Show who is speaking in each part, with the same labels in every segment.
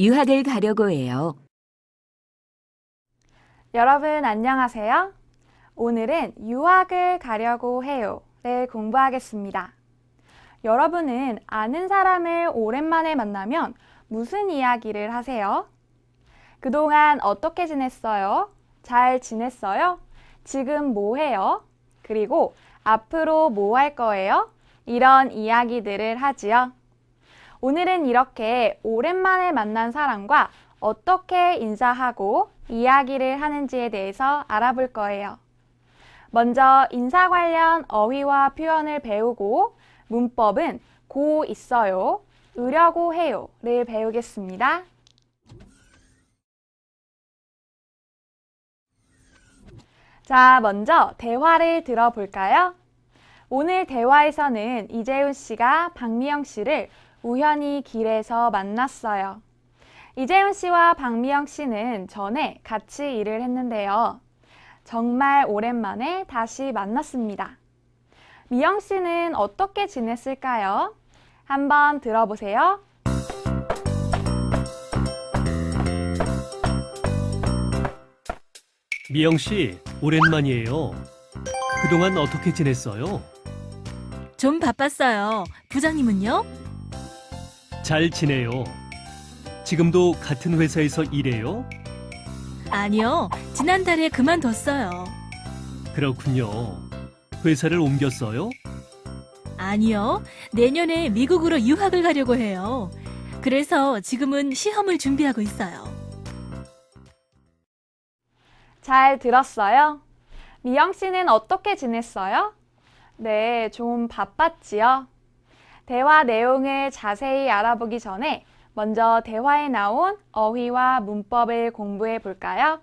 Speaker 1: 유학을 가려고 해요.
Speaker 2: 여러분 안녕하세요. 오늘은 유학을 가려고 해요를 공부하겠습니다. 여러분은 아는 사람을 오랜만에 만나면 무슨 이야기를 하세요? 그동안 어떻게 지냈어요? 잘 지냈어요? 지금 뭐 해요? 그리고 앞으로 뭐 할 거예요? 이런 이야기들을 하지요. 오늘은 이렇게 오랜만에 만난 사람과 어떻게 인사하고 이야기를 하는지에 대해서 알아볼 거예요. 먼저 인사 관련 어휘와 표현을 배우고 문법은 고 있어요, 으려고 해요를 배우겠습니다. 자, 먼저 대화를 들어볼까요? 오늘 대화에서는 이재훈 씨가 박미영 씨를 우연히 길에서 만났어요. 이재훈 씨와 박미영 씨는 전에 같이 일을 했는데요. 정말 오랜만에 다시 만났습니다. 미영 씨는 어떻게 지냈을까요? 한번 들어보세요.
Speaker 3: 미영 씨, 오랜만이에요. 그동안 어떻게 지냈어요?
Speaker 4: 좀 바빴어요. 부장님은요?
Speaker 3: 잘 지내요. 지금도 같은 회사에서 일해요?
Speaker 4: 아니요. 지난달에 그만뒀어요.
Speaker 3: 그렇군요. 회사를 옮겼어요?
Speaker 4: 아니요. 내년에 미국으로 유학을 가려고 해요. 그래서 지금은 시험을 준비하고 있어요.
Speaker 2: 잘 들었어요? 미영 씨는 어떻게 지냈어요? 네, 좀 바빴지요? 대화 내용을 자세히 알아보기 전에 먼저 대화에 나온 어휘와 문법을 공부해 볼까요?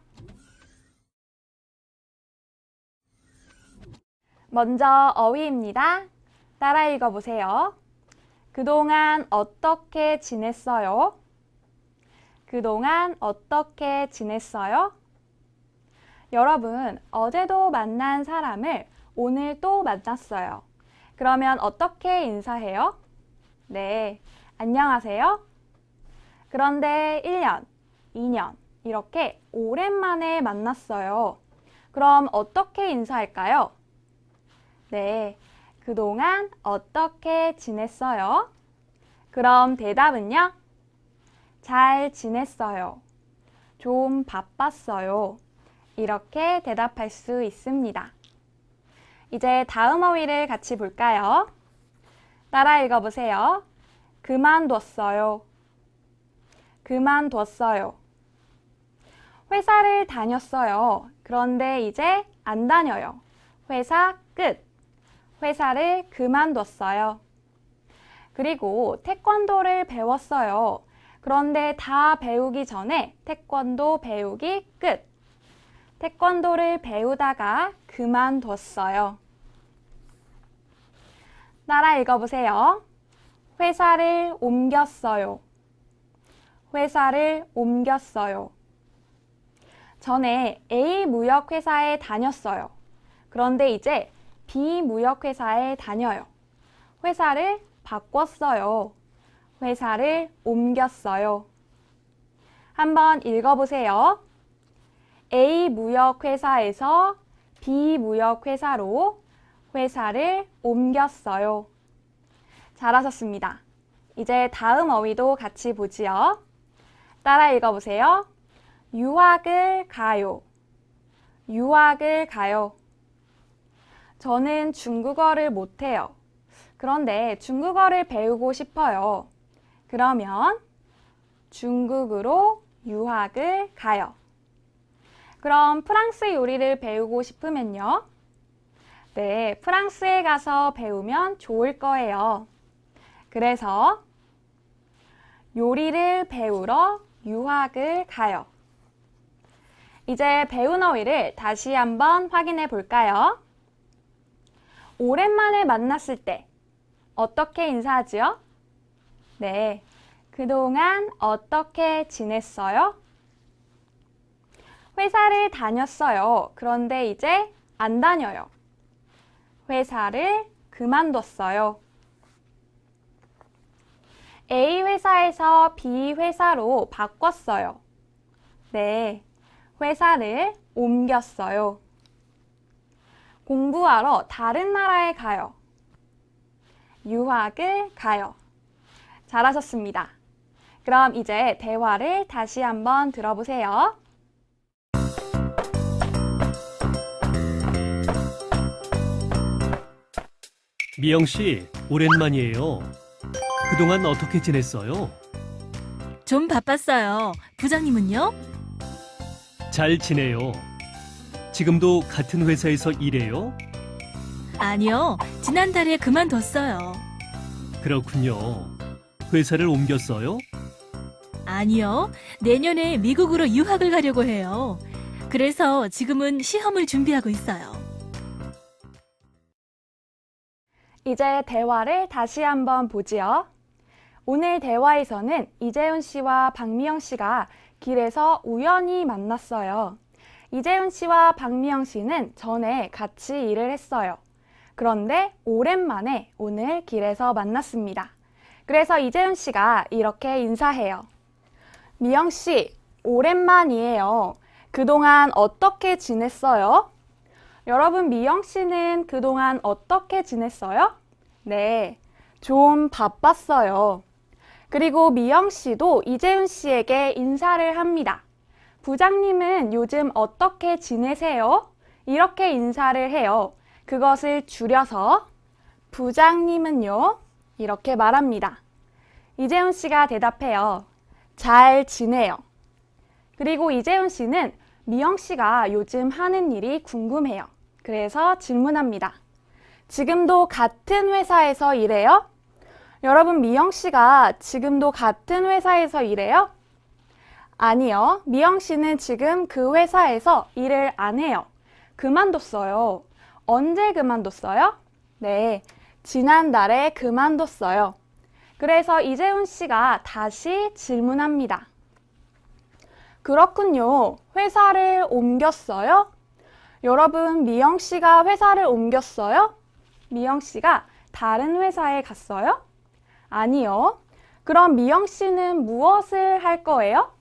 Speaker 2: 먼저 어휘입니다. 따라 읽어보세요. 그동안 어떻게 지냈어요? 그동안 어떻게 지냈어요? 여러분, 어제도 만난 사람을 오늘 또 만났어요. 그러면 어떻게 인사해요? 네, 안녕하세요. 그런데 1년, 2년 이렇게 오랜만에 만났어요. 그럼 어떻게 인사할까요? 네, 그동안 어떻게 지냈어요? 그럼 대답은요? 잘 지냈어요. 좀 바빴어요. 이렇게 대답할 수 있습니다. 이제 다음 어휘를 같이 볼까요? 따라 읽어보세요. 그만뒀어요. 그만뒀어요. 회사를 다녔어요. 그런데 이제 안 다녀요. 회사 끝. 회사를 그만뒀어요. 그리고 태권도를 배웠어요. 그런데 다 배우기 전에 태권도 배우기 끝. 태권도를 배우다가 그만뒀어요. 따라 읽어보세요. 회사를 옮겼어요. 회사를 옮겼어요. 전에 A 무역회사에 다녔어요. 그런데 이제 B 무역회사에 다녀요. 회사를 바꿨어요. 회사를 옮겼어요. 한번 읽어보세요. A 무역회사에서 B 무역회사로 회사를 옮겼어요. 잘하셨습니다. 이제 다음 어휘도 같이 보지요. 따라 읽어보세요. 유학을 가요. 유학을 가요. 저는 중국어를 못해요. 그런데 중국어를 배우고 싶어요. 그러면 중국으로 유학을 가요. 그럼 프랑스 요리를 배우고 싶으면요? 네, 프랑스에 가서 배우면 좋을 거예요. 그래서 요리를 배우러 유학을 가요. 이제 배운 어휘를 다시 한번 확인해 볼까요? 오랜만에 만났을 때 어떻게 인사하지요? 네, 그동안 어떻게 지냈어요? 회사를 다녔어요. 그런데 이제 안 다녀요. 회사를 그만뒀어요. A 회사에서 B 회사로 바꿨어요. 네, 회사를 옮겼어요. 공부하러 다른 나라에 가요. 유학을 가요. 잘하셨습니다. 그럼 이제 대화를 다시 한번 들어보세요.
Speaker 3: 미영 씨, 오랜만이에요. 그동안 어떻게 지냈어요?
Speaker 4: 좀 바빴어요. 부장님은요?
Speaker 3: 잘 지내요. 지금도 같은 회사에서 일해요?
Speaker 4: 아니요. 지난달에 그만뒀어요.
Speaker 3: 그렇군요. 회사를 옮겼어요?
Speaker 4: 아니요. 내년에 미국으로 유학을 가려고 해요. 그래서 지금은 시험을 준비하고 있어요.
Speaker 2: 이제 대화를 다시 한번 보지요. 오늘 대화에서는 이재훈 씨와 박미영 씨가 길에서 우연히 만났어요. 이재훈 씨와 박미영 씨는 전에 같이 일을 했어요. 그런데 오랜만에 오늘 길에서 만났습니다. 그래서 이재훈 씨가 이렇게 인사해요. 미영 씨, 오랜만이에요. 그동안 어떻게 지냈어요? 여러분, 미영 씨는 그동안 어떻게 지냈어요? 네, 좀 바빴어요. 그리고 미영 씨도 이재훈 씨에게 인사를 합니다. 부장님은 요즘 어떻게 지내세요? 이렇게 인사를 해요. 그것을 줄여서 부장님은요? 이렇게 말합니다. 이재훈 씨가 대답해요. 잘 지내요. 그리고 이재훈 씨는 미영 씨가 요즘 하는 일이 궁금해요. 그래서 질문합니다. 지금도 같은 회사에서 일해요? 여러분, 미영 씨가 지금도 같은 회사에서 일해요? 아니요. 미영 씨는 지금 그 회사에서 일을 안 해요. 그만뒀어요. 언제 그만뒀어요? 네, 지난달에 그만뒀어요. 그래서 이재훈 씨가 다시 질문합니다. 그렇군요. 회사를 옮겼어요? 여러분, 미영 씨가 회사를 옮겼어요? 미영 씨가 다른 회사에 갔어요? 아니요. 그럼 미영 씨는 무엇을 할 거예요?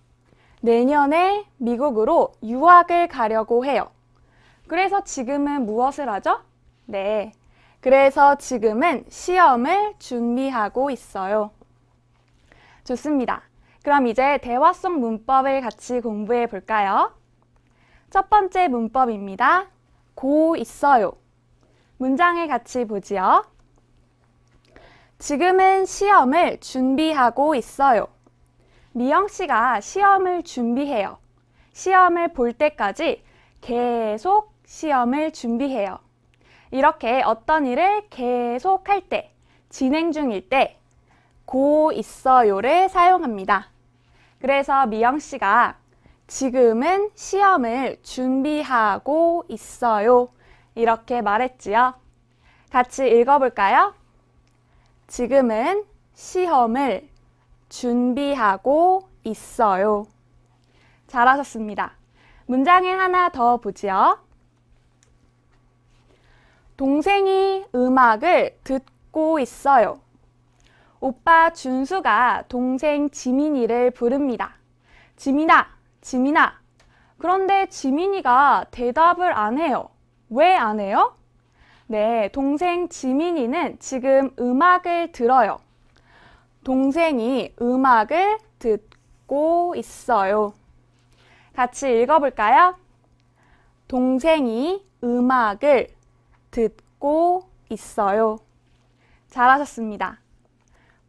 Speaker 2: 내년에 미국으로 유학을 가려고 해요. 그래서 지금은 무엇을 하죠? 네. 그래서 지금은 시험을 준비하고 있어요. 좋습니다. 그럼 이제 대화 속 문법을 같이 공부해 볼까요? 첫 번째 문법입니다. 고 있어요. 문장을 같이 보지요. 지금은 시험을 준비하고 있어요. 미영 씨가 시험을 준비해요. 시험을 볼 때까지 계속 시험을 준비해요. 이렇게 어떤 일을 계속 할 때, 진행 중일 때, 고 있어요를 사용합니다. 그래서 미영 씨가 지금은 시험을 준비하고 있어요. 이렇게 말했지요. 같이 읽어볼까요? 지금은 시험을 준비하고 있어요. 잘하셨습니다. 문장을 하나 더 보지요. 동생이 음악을 듣고 있어요. 오빠 준수가 동생 지민이를 부릅니다. 지민아, 지민아. 그런데 지민이가 대답을 안 해요. 왜 안 해요? 네, 동생 지민이는 지금 음악을 들어요. 동생이 음악을 듣고 있어요. 같이 읽어볼까요? 동생이 음악을 듣고 있어요. 잘하셨습니다.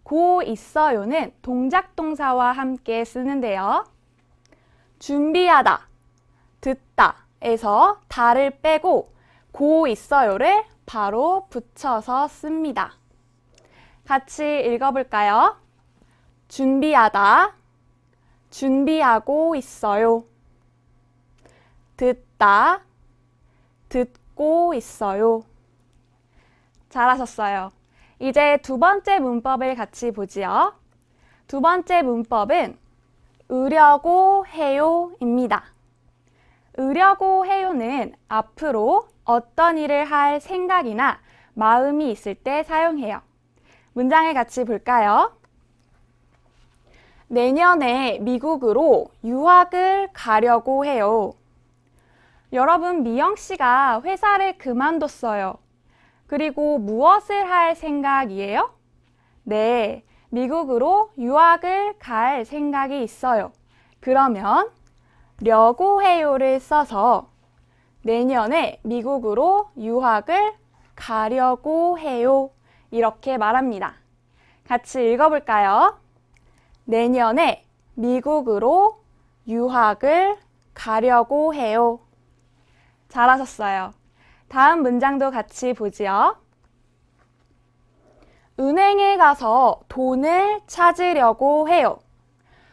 Speaker 2: 고 있어요는 동작 동사와 함께 쓰는데요. 준비하다, 듣다에서 다를 빼고 고 있어요를 바로 붙여서 씁니다. 같이 읽어볼까요? 준비하다, 준비하고 있어요. 듣다, 듣고 있어요. 잘하셨어요. 이제 두 번째 문법을 같이 보지요. 두 번째 문법은 으려고 해요입니다. 으려고 해요는 앞으로 어떤 일을 할 생각이나 마음이 있을 때 사용해요. 문장을 같이 볼까요? 내년에 미국으로 유학을 가려고 해요. 여러분, 미영 씨가 회사를 그만뒀어요. 그리고 무엇을 할 생각이에요? 네, 미국으로 유학을 갈 생각이 있어요. 그러면 려고 해요를 써서 내년에 미국으로 유학을 가려고 해요. 이렇게 말합니다. 같이 읽어볼까요? 내년에 미국으로 유학을 가려고 해요. 잘하셨어요. 다음 문장도 같이 보지요. 은행에 가서 돈을 찾으려고 해요.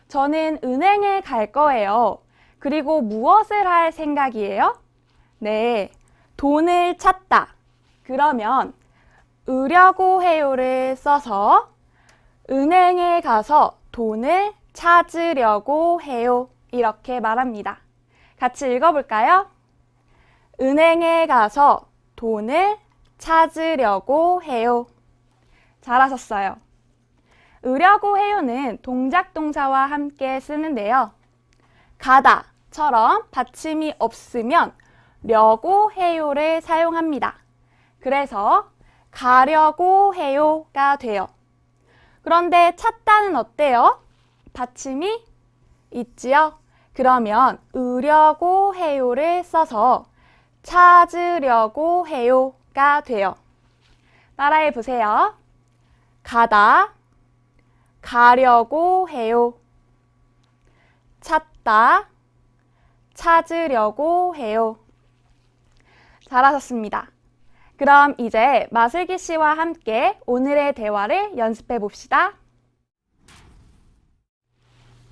Speaker 2: 저는 은행에 갈 거예요. 그리고 무엇을 할 생각이에요? 네, 돈을 찾다. 그러면 으려고 해요를 써서 은행에 가서 돈을 찾으려고 해요. 이렇게 말합니다. 같이 읽어볼까요? 은행에 가서 돈을 찾으려고 해요. 잘하셨어요. 으려고 해요는 동작 동사와 함께 쓰는데요. 가다처럼 받침이 없으면 려고 해요를 사용합니다. 그래서 가려고 해요가 돼요. 그런데 찾다는 어때요? 받침이 있지요? 그러면 으려고 해요를 써서 찾으려고 해요가 돼요. 따라해 보세요. 가다, 가려고 해요. 찾다, 찾으려고 해요. 잘하셨습니다. 그럼 이제 마슬기 씨와 함께 오늘의 대화를 연습해 봅시다.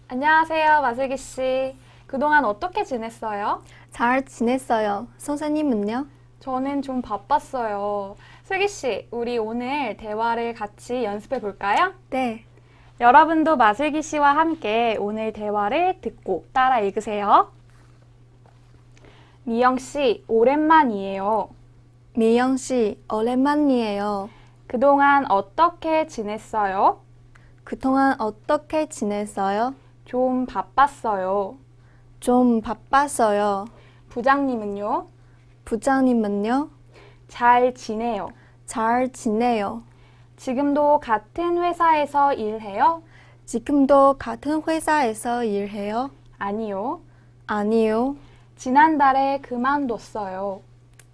Speaker 2: 안녕하세요, 마슬기 씨. 그동안 어떻게 지냈어요?
Speaker 1: 잘 지냈어요. 선생님은요?
Speaker 2: 저는 좀 바빴어요. 슬기 씨, 우리 오늘 대화를 같이 연습해 볼까요?
Speaker 1: 네.
Speaker 2: 여러분도 마슬기 씨와 함께 오늘 대화를 듣고 따라 읽으세요. 미영 씨, 오랜만이에요.
Speaker 1: 미영 씨, 오랜만이에요.
Speaker 2: 그동안 어떻게 지냈어요?
Speaker 1: 그동안 어떻게 지냈어요?
Speaker 2: 좀 바빴어요.
Speaker 1: 좀 바빴어요.
Speaker 2: 부장님은요?
Speaker 1: 부장님은요?
Speaker 2: 잘 지내요.
Speaker 1: 잘 지내요.
Speaker 2: 지금도 같은 회사에서 일해요?
Speaker 1: 지금도 같은 회사에서 일해요?
Speaker 2: 아니요.
Speaker 1: 아니요.
Speaker 2: 지난달에 그만뒀어요.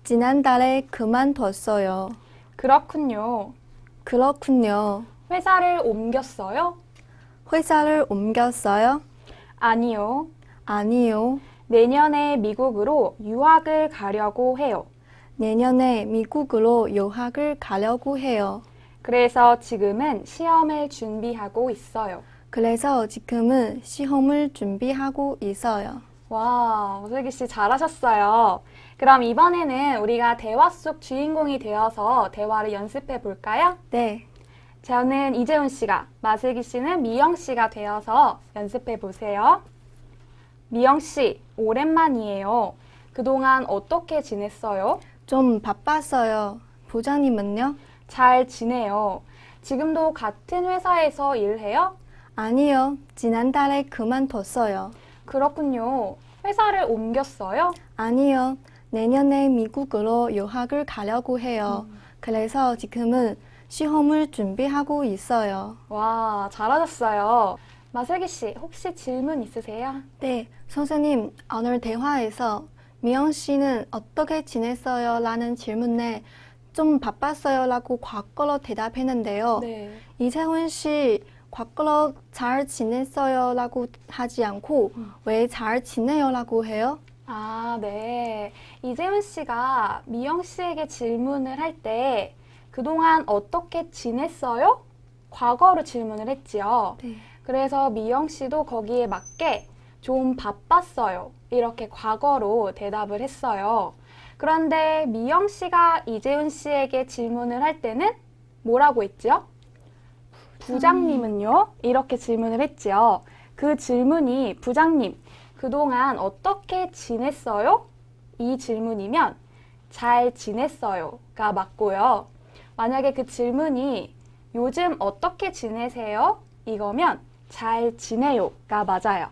Speaker 1: 지난달에 그만뒀어요.
Speaker 2: 그렇군요.
Speaker 1: 그렇군요.
Speaker 2: 회사를 옮겼어요?
Speaker 1: 회사를 옮겼어요?
Speaker 2: 아니요.
Speaker 1: 아니요.
Speaker 2: 내년에 미국으로 유학을 가려고 해요.
Speaker 1: 내년에 미국으로 유학을 가려고 해요.
Speaker 2: 그래서 지금은 시험을 준비하고 있어요.
Speaker 1: 그래서 지금은 시험을 준비하고 있어요.
Speaker 2: 와, 슬기 씨 잘하셨어요. 그럼 이번에는 우리가 대화 속 주인공이 되어서 대화를 연습해 볼까요?
Speaker 1: 네.
Speaker 2: 저는 이재훈 씨가, 마슬기 씨는 미영 씨가 되어서 연습해 보세요. 미영 씨, 오랜만이에요. 그동안 어떻게 지냈어요?
Speaker 1: 좀 바빴어요. 부장님은요?
Speaker 2: 잘 지내요. 지금도 같은 회사에서 일해요?
Speaker 1: 아니요. 지난달에 그만뒀어요.
Speaker 2: 그렇군요. 회사를 옮겼어요?
Speaker 1: 아니요. 내년에 미국으로 유학을 가려고 해요. 그래서 지금은 시험을 준비하고 있어요.
Speaker 2: 와, 잘하셨어요. 마슬기 씨, 혹시 질문 있으세요?
Speaker 1: 네, 선생님, 오늘 대화에서 미영 씨는 어떻게 지냈어요? 라는 질문에 좀 바빴어요 라고 과거로 대답했는데요.
Speaker 2: 네.
Speaker 1: 이재훈 씨, 과거로 잘 지냈어요 라고 하지 않고 왜 잘 지내요 라고 해요?
Speaker 2: 아, 네. 이재훈 씨가 미영 씨에게 질문을 할 때 그동안 어떻게 지냈어요? 과거로 질문을 했지요.
Speaker 1: 네.
Speaker 2: 그래서 미영 씨도 거기에 맞게 좀 바빴어요. 이렇게 과거로 대답을 했어요. 그런데 미영 씨가 이재훈 씨에게 질문을 할 때는 뭐라고 했죠? 부장님은요? 이렇게 질문을 했지요. 그 질문이 부장님, 그동안 어떻게 지냈어요? 이 질문이면 잘 지냈어요가 맞고요. 만약에 그 질문이 요즘 어떻게 지내세요? 이거면 잘 지내요가 맞아요.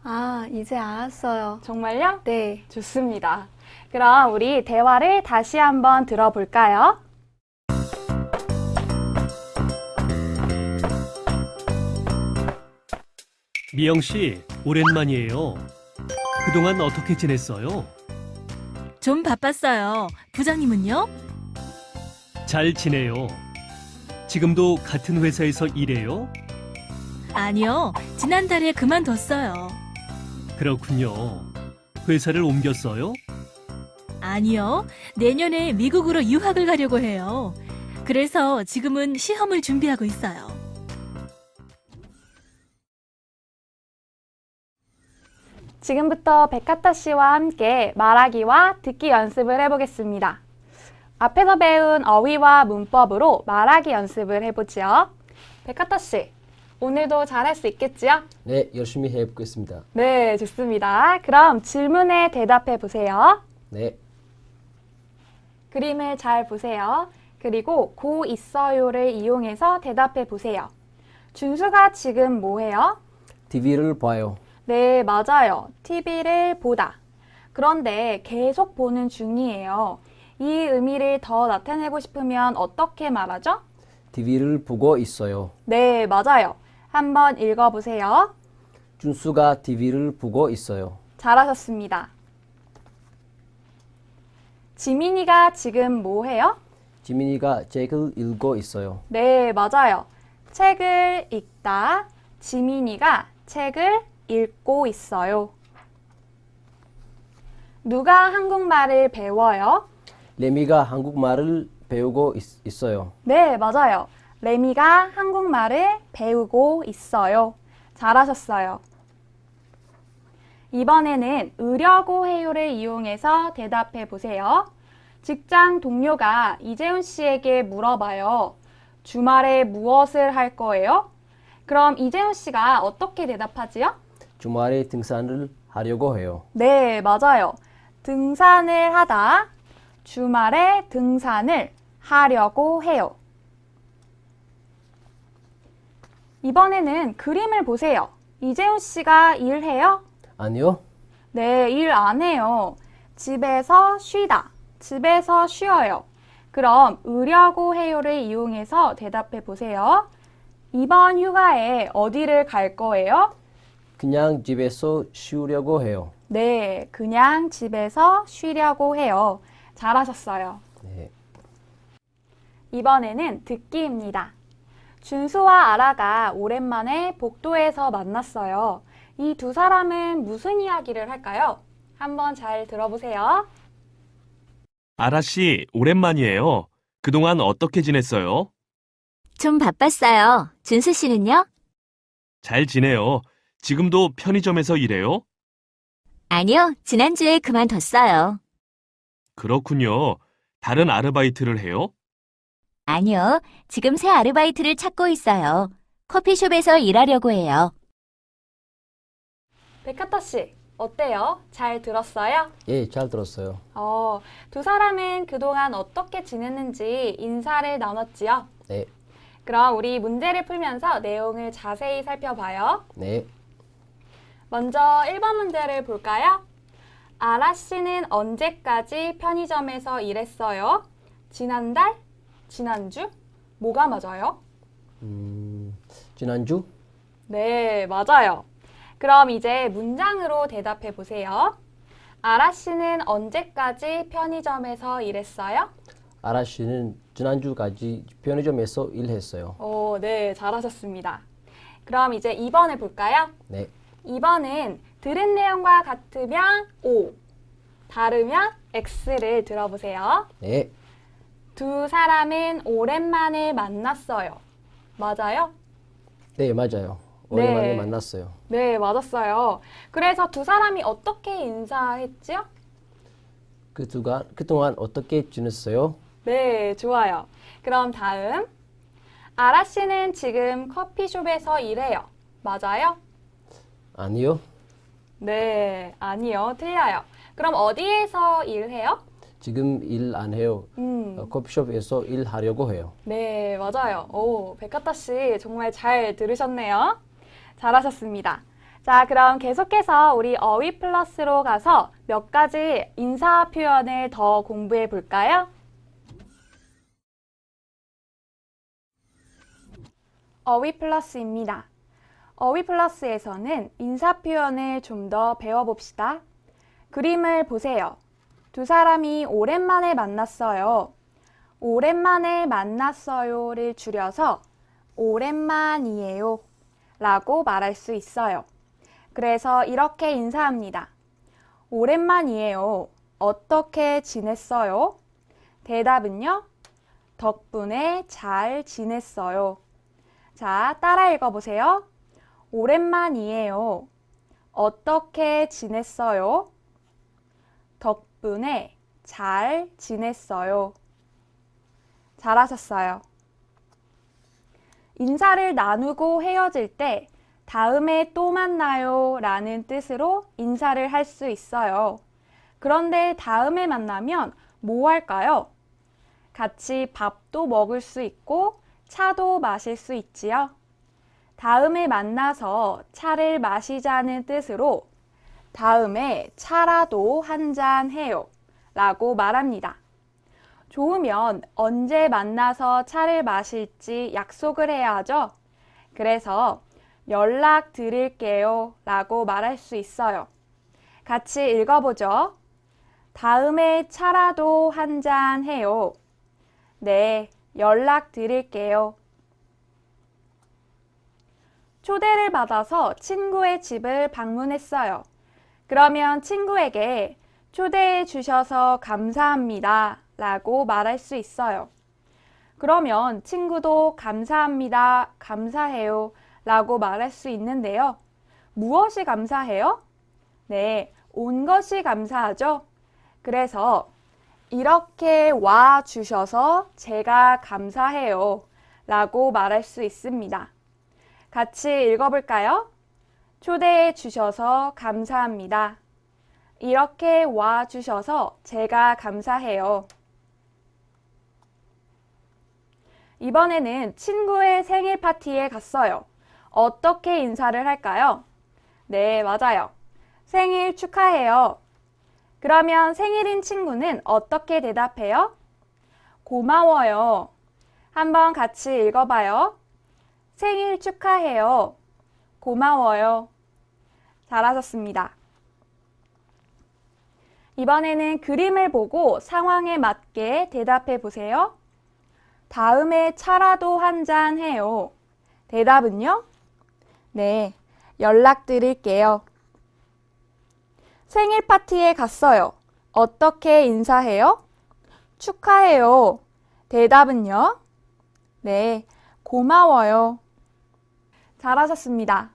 Speaker 1: 아, 이제 알았어요.
Speaker 2: 정말요?
Speaker 1: 네.
Speaker 2: 좋습니다. 그럼 우리 대화를 다시 한번 들어볼까요?
Speaker 3: 미영 씨, 오랜만이에요. 그동안 어떻게 지냈어요?
Speaker 4: 좀 바빴어요. 부장님은요?
Speaker 3: 잘 지내요. 지금도 같은 회사에서 일해요?
Speaker 4: 아니요. 지난달에 그만뒀어요.
Speaker 3: 그렇군요. 회사를 옮겼어요?
Speaker 4: 아니요. 내년에 미국으로 유학을 가려고 해요. 그래서 지금은 시험을 준비하고 있어요.
Speaker 2: 지금부터 백하타 씨와 함께 말하기와 듣기 연습을 해보겠습니다. 앞에서 배운 어휘와 문법으로 말하기 연습을 해보지요. 백하타 씨, 오늘도 잘할 수 있겠지요?
Speaker 5: 네, 열심히 해보겠습니다.
Speaker 2: 네, 좋습니다. 그럼 질문에 대답해 보세요.
Speaker 5: 네,
Speaker 2: 그림을 잘 보세요. 그리고 고 있어요를 이용해서 대답해 보세요. 준수가 지금 뭐 해요?
Speaker 5: TV를 봐요.
Speaker 2: 네, 맞아요. TV를 보다. 그런데 계속 보는 중이에요. 이 의미를 더 나타내고 싶으면 어떻게 말하죠?
Speaker 5: TV를 보고 있어요.
Speaker 2: 네, 맞아요. 한번 읽어보세요.
Speaker 5: 준수가 TV를 보고 있어요.
Speaker 2: 잘하셨습니다. 지민이가 지금 뭐 해요?
Speaker 5: 지민이가 책을 읽고 있어요.
Speaker 2: 네, 맞아요. 책을 읽다. 지민이가 책을 읽고 있어요. 누가 한국말을 배워요?
Speaker 5: 레미가 한국말을 배우고 있어요.
Speaker 2: 네, 맞아요. 레미가 한국말을 배우고 있어요. 잘하셨어요. 이번에는 으려고 해요를 이용해서 대답해 보세요. 직장 동료가 이재훈 씨에게 물어봐요. 주말에 무엇을 할 거예요? 그럼 이재훈 씨가 어떻게 대답하지요?
Speaker 5: 주말에 등산을 하려고 해요.
Speaker 2: 네, 맞아요. 등산을 하다. 주말에 등산을 하려고 해요. 이번에는 그림을 보세요. 이재훈 씨가 일해요?
Speaker 5: 아니요,
Speaker 2: 네, 일 안 해요. 집에서 쉬다. 집에서 쉬어요. 그럼 으려고 해요를 이용해서 대답해 보세요. 이번 휴가에 어디를 갈 거예요?
Speaker 5: 그냥 집에서 쉬려고 해요.
Speaker 2: 네, 그냥 집에서 쉬려고 해요. 잘하셨어요.
Speaker 5: 네,
Speaker 2: 이번에는 듣기입니다. 준수와 아라가 오랜만에 복도에서 만났어요. 이 두 사람은 무슨 이야기를 할까요? 한번 잘 들어보세요.
Speaker 6: 아라 씨, 오랜만이에요. 그동안 어떻게 지냈어요?
Speaker 7: 좀 바빴어요. 준수 씨는요?
Speaker 6: 잘 지내요. 지금도 편의점에서 일해요?
Speaker 7: 아니요, 지난주에 그만뒀어요.
Speaker 6: 그렇군요. 다른 아르바이트를 해요?
Speaker 7: 아니요, 지금 새 아르바이트를 찾고 있어요. 커피숍에서 일하려고 해요.
Speaker 2: 백하타 씨, 어때요? 잘 들었어요?
Speaker 5: 예, 잘 들었어요.
Speaker 2: 두 사람은 그동안 어떻게 지냈는지 인사를 나눴지요?
Speaker 5: 네,
Speaker 2: 그럼 우리 문제를 풀면서 내용을 자세히 살펴봐요.
Speaker 5: 네,
Speaker 2: 먼저 1번 문제를 볼까요? 아라 씨는 언제까지 편의점에서 일했어요? 지난달? 지난주? 뭐가 맞아요?
Speaker 5: 지난주?
Speaker 2: 네, 맞아요. 그럼 이제 문장으로 대답해 보세요. 아라 씨는 언제까지 편의점에서 일했어요?
Speaker 5: 아라 씨는 지난주까지 편의점에서 일했어요.
Speaker 2: 오, 네, 잘하셨습니다. 그럼 이제 2번을 볼까요?
Speaker 5: 네,
Speaker 2: 2번은 들은 내용과 같으면 O, 다르면 X를 들어보세요.
Speaker 5: 네,
Speaker 2: 두 사람은 오랜만에 만났어요. 맞아요?
Speaker 5: 네, 맞아요. 오랜만에
Speaker 2: 네.
Speaker 5: 만났어요.
Speaker 2: 네, 맞았어요. 그래서 두 사람이 어떻게 인사했지요?
Speaker 5: 그동안 어떻게 지냈어요?
Speaker 2: 네, 좋아요. 그럼 다음. 아라 씨는 지금 커피숍에서 일해요. 맞아요?
Speaker 5: 아니요,
Speaker 2: 네, 아니요. 틀려요. 그럼 어디에서 일해요?
Speaker 5: 지금 일 안 해요. 커피숍에서 일하려고 해요.
Speaker 2: 네, 맞아요. 오, 백하타 씨 정말 잘 들으셨네요. 잘하셨습니다. 자, 그럼 계속해서 우리 어휘 플러스로 가서 몇 가지 인사 표현을 더 공부해 볼까요? 어휘 플러스입니다. 어휘 플러스에서는 인사 표현을 좀 더 배워봅시다. 그림을 보세요. 두 사람이 오랜만에 만났어요. 오랜만에 만났어요를 줄여서 오랜만이에요 라고 말할 수 있어요. 그래서 이렇게 인사합니다. 오랜만이에요. 어떻게 지냈어요? 대답은요? 덕분에 잘 지냈어요. 자, 따라 읽어보세요. 오랜만이에요. 어떻게 지냈어요? 덕분에 잘 지냈어요. 잘하셨어요. 인사를 나누고 헤어질 때 다음에 또 만나요 라는 뜻으로 인사를 할 수 있어요. 그런데 다음에 만나면 뭐 할까요? 같이 밥도 먹을 수 있고 차도 마실 수 있지요. 다음에 만나서 차를 마시자는 뜻으로 다음에 차라도 한잔 해요 라고 말합니다. 좋으면 언제 만나서 차를 마실지 약속을 해야 하죠. 그래서 연락 드릴게요 라고 말할 수 있어요. 같이 읽어보죠. 다음에 차라도 한잔 해요. 네, 연락 드릴게요. 초대를 받아서 친구의 집을 방문했어요. 그러면 친구에게 초대해 주셔서 감사합니다 라고 말할 수 있어요. 그러면 친구도 감사합니다, 감사해요 라고 말할 수 있는데요. 무엇이 감사해요? 네, 온 것이 감사하죠. 그래서 이렇게 와 주셔서 제가 감사해요 라고 말할 수 있습니다. 같이 읽어볼까요? 초대해 주셔서 감사합니다. 이렇게 와 주셔서 제가 감사해요. 이번에는 친구의 생일 파티에 갔어요. 어떻게 인사를 할까요? 네, 맞아요. 생일 축하해요. 그러면 생일인 친구는 어떻게 대답해요? 고마워요. 한번 같이 읽어봐요. 생일 축하해요. 고마워요. 잘하셨습니다. 이번에는 그림을 보고 상황에 맞게 대답해 보세요. 다음에 차라도 한잔 해요. 대답은요? 네, 연락드릴게요. 생일 파티에 갔어요. 어떻게 인사해요? 축하해요. 대답은요? 네, 고마워요. 잘하셨습니다.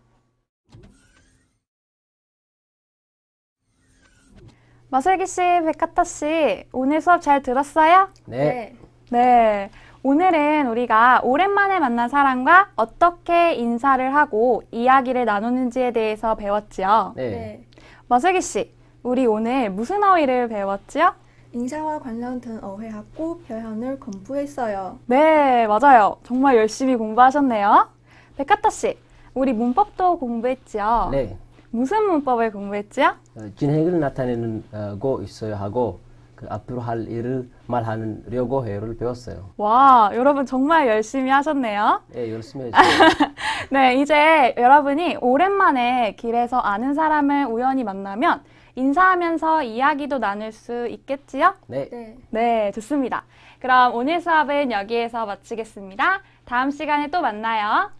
Speaker 2: 마슬기 씨, 백하타 씨, 오늘 수업 잘 들었어요?
Speaker 5: 네.
Speaker 2: 네. 오늘은 우리가 오랜만에 만난 사람과 어떻게 인사를 하고 이야기를 나누는지에 대해서 배웠지요.
Speaker 5: 네.
Speaker 2: 마슬기 씨, 우리 오늘 무슨 어휘를 배웠지요?
Speaker 1: 인사와 관련된 어휘하고 표현을 공부했어요.
Speaker 2: 네, 맞아요. 정말 열심히 공부하셨네요. 백하타 씨, 우리 문법도 공부했지요?
Speaker 5: 네.
Speaker 2: 무슨 문법을 공부했지요?
Speaker 5: 진행을 나타내는 거 있어요 하고 그 앞으로 할 일을 말하려고 해요를 배웠어요.
Speaker 2: 와, 여러분 정말 열심히 하셨네요.
Speaker 5: 네, 열심히 했어요.
Speaker 2: 네, 이제 여러분이 오랜만에 길에서 아는 사람을 우연히 만나면 인사하면서 이야기도 나눌 수 있겠지요?
Speaker 5: 네.
Speaker 1: 네.
Speaker 2: 네, 좋습니다. 그럼 오늘 수업은 여기에서 마치겠습니다. 다음 시간에 또 만나요.